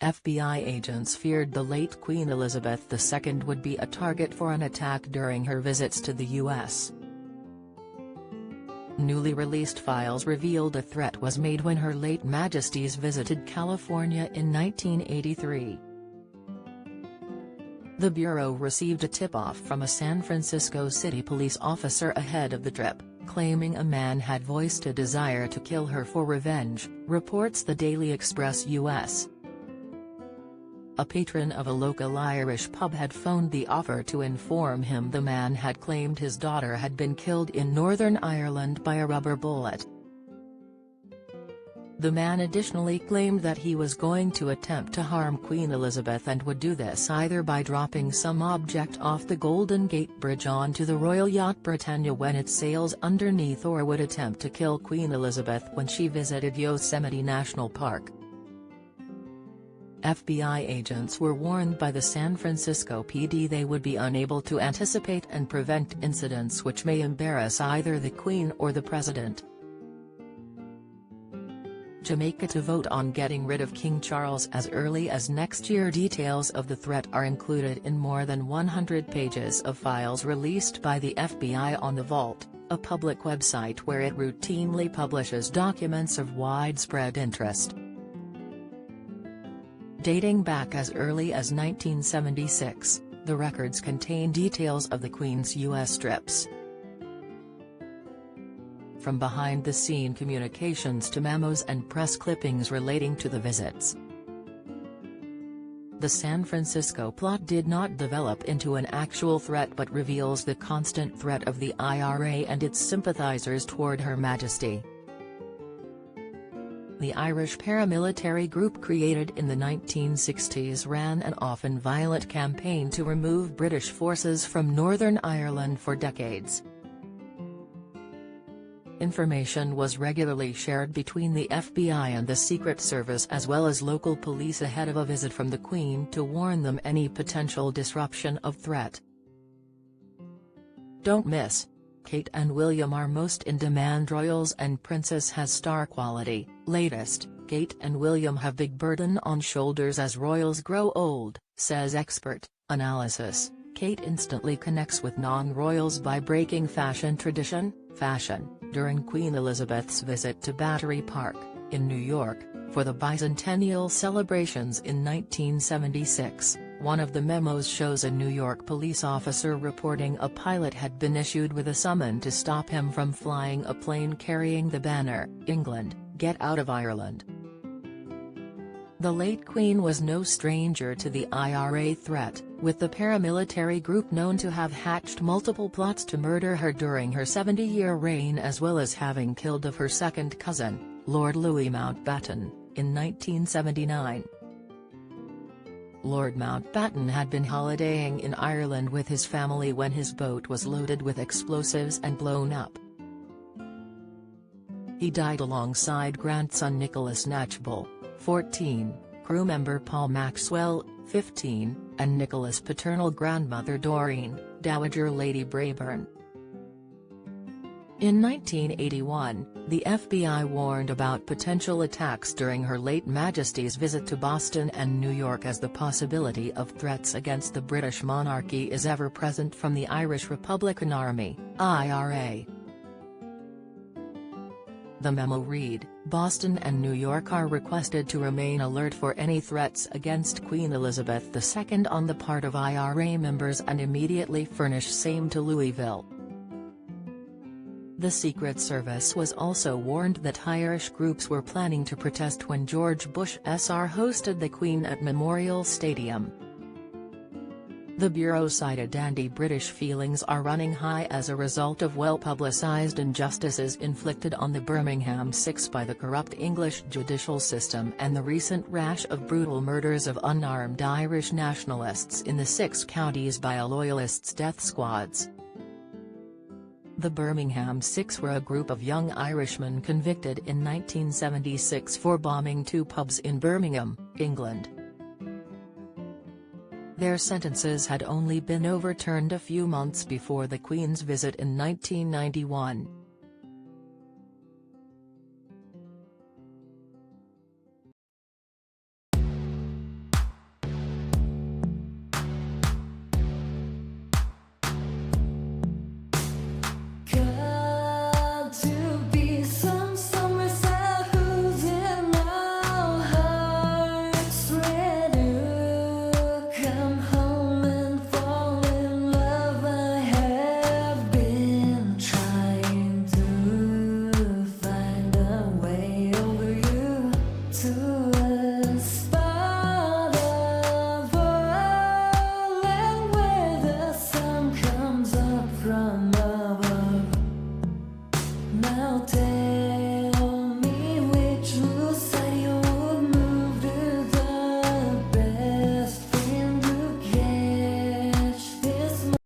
FBI agents feared the late Queen Elizabeth II would be a target for an attack during her visits to the U.S. Newly released files revealed a threat was made when Her late Majesties visited California in 1983. The Bureau received a tip-off from a San Francisco City police officer ahead of the trip, claiming a man had voiced a desire to kill her for revenge, reports the Daily Express US. A patron of a local Irish pub had phoned the offer to inform him the man had claimed his daughter had been killed in Northern Ireland by a rubber bullet. The man additionally claimed that he was going to attempt to harm Queen Elizabeth and would do this either by dropping some object off the Golden Gate Bridge onto the royal yacht Britannia when it sails underneath, or would attempt to kill Queen Elizabeth when she visited Yosemite National Park. FBI agents were warned by the San Francisco PD they would be unable to anticipate and prevent incidents which may embarrass either the Queen or the President. Jamaica to vote on getting rid of King Charles as early as next year. Details of the threat are included in more than 100 pages of files released by the FBI on The Vault, a public website where it routinely publishes documents of widespread interest. Dating back as early as 1976, the records contain details of the Queen's U.S. trips. From behind-the-scene communications to memos and press clippings relating to the visits. The San Francisco plot did not develop into an actual threat but reveals the constant threat of the IRA and its sympathizers toward Her Majesty. The Irish paramilitary group created in the 1960s ran an often violent campaign to remove British forces from Northern Ireland for decades. Information was regularly shared between the FBI and the Secret Service as well as local police ahead of a visit from the Queen to warn them any potential disruption of threat. Don't miss. Kate and William are most in-demand royals and Princess has star quality. Latest, Kate and William have big burden on shoulders as royals grow old, says expert. Analysis: Kate instantly connects with non-royals by breaking fashion tradition. During Queen Elizabeth's visit to Battery Park, in New York, for the bicentennial celebrations in 1976, one of the memos shows a New York police officer reporting a pilot had been issued with a summons to stop him from flying a plane carrying the banner, "England, get out of Ireland." The late Queen was no stranger to the IRA threat, with the paramilitary group known to have hatched multiple plots to murder her during her 70-year reign, as well as having killed of her second cousin, Lord Louis Mountbatten, in 1979. Lord Mountbatten had been holidaying in Ireland with his family when his boat was loaded with explosives and blown up. He died alongside grandson Nicholas Knatchbull, 14, crew member Paul Maxwell, 15, and Nicholas' paternal grandmother Doreen, Dowager Lady Brabourne. In 1981, the FBI warned about potential attacks during Her late Majesty's visit to Boston and New York, as the possibility of threats against the British monarchy is ever present from the Irish Republican Army, IRA. The memo read, Boston and New York are requested to remain alert for any threats against Queen Elizabeth II on the part of IRA members and immediately furnish same to Louisville. The Secret Service was also warned that Irish groups were planning to protest when George Bush Sr. hosted the Queen at Memorial Stadium. The Bureau cited anti-British feelings are running high as a result of well-publicised injustices inflicted on the Birmingham Six by the corrupt English judicial system and the recent rash of brutal murders of unarmed Irish nationalists in the 6 counties by Loyalists' death squads. The Birmingham Six were a group of young Irishmen convicted in 1976 for bombing 2 pubs in Birmingham, England. Their sentences had only been overturned a few months before the Queen's visit in 1991.